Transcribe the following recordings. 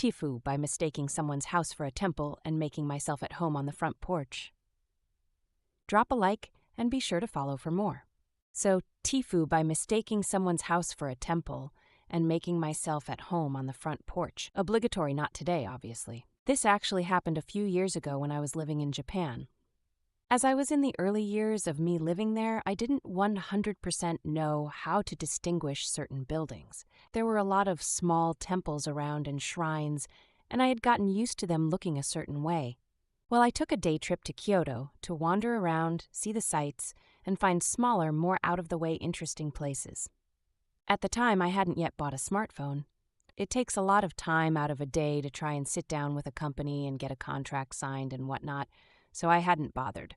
TIFU by mistaking someone's house for a temple and making myself at home on the front porch. Drop a like and be sure to follow for more. So, TIFU by mistaking someone's house for a temple and making myself at home on the front porch. Obligatory not today, obviously. This actually happened a few years ago when I was living in Japan. As I was in the early years of me living there, I didn't 100% know how to distinguish certain buildings. There were a lot of small temples around and shrines, and I had gotten used to them looking a certain way. Well, I took a day trip to Kyoto to wander around, see the sights, and find smaller, more out-of-the-way interesting places. At the time, I hadn't yet bought a smartphone. It takes a lot of time out of a day to try and sit down with a company and get a contract signed and whatnot, so I hadn't bothered.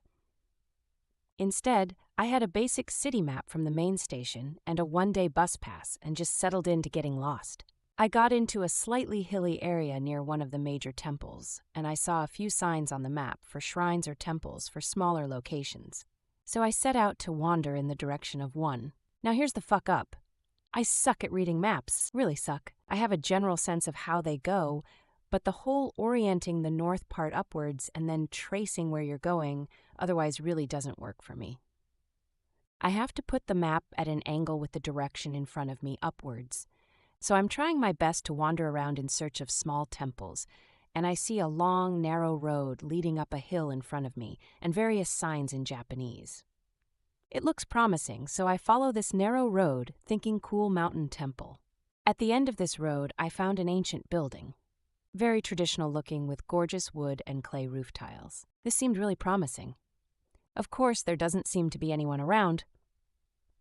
Instead, I had a basic city map from the main station and a one-day bus pass and just settled into getting lost. I got into a slightly hilly area near one of the major temples, and I saw a few signs on the map for shrines or temples for smaller locations. So I set out to wander in the direction of one. Now here's the fuck up. I suck at reading maps, really suck. I have a general sense of how they go, but the whole orienting the north part upwards and then tracing where you're going otherwise really doesn't work for me. I have to put the map at an angle with the direction in front of me upwards. So I'm trying my best to wander around in search of small temples, and I see a long, narrow road leading up a hill in front of me and various signs in Japanese. It looks promising, so I follow this narrow road, thinking cool mountain temple. At the end of this road, I found an ancient building. Very traditional looking with gorgeous wood and clay roof tiles. This seemed really promising. Of course, there doesn't seem to be anyone around,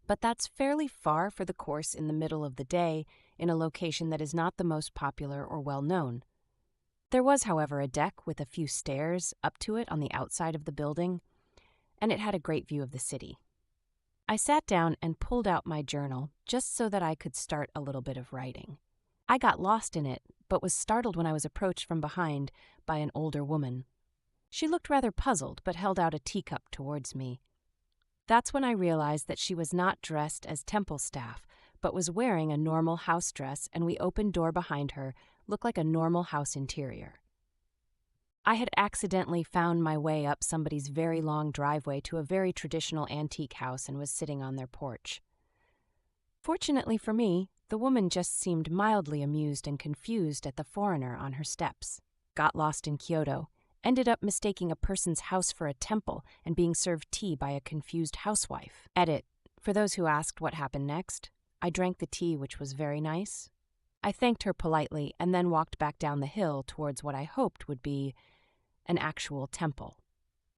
but that's fairly far for the course in the middle of the day in a location that is not the most popular or well-known. There was, however, a deck with a few stairs up to it on the outside of the building, and it had a great view of the city. I sat down and pulled out my journal just so that I could start a little bit of writing. I got lost in it, but was startled when I was approached from behind by an older woman. She looked rather puzzled, but held out a teacup towards me. That's when I realized that she was not dressed as temple staff, but was wearing a normal house dress, and the open door behind her looked like a normal house interior. I had accidentally found my way up somebody's very long driveway to a very traditional antique house and was sitting on their porch. Fortunately for me, the woman just seemed mildly amused and confused at the foreigner on her steps. Got lost in Kyoto, ended up mistaking a person's house for a temple and being served tea by a confused housewife. Edit. For those who asked what happened next, I drank the tea, which was very nice. I thanked her politely and then walked back down the hill towards what I hoped would be an actual temple.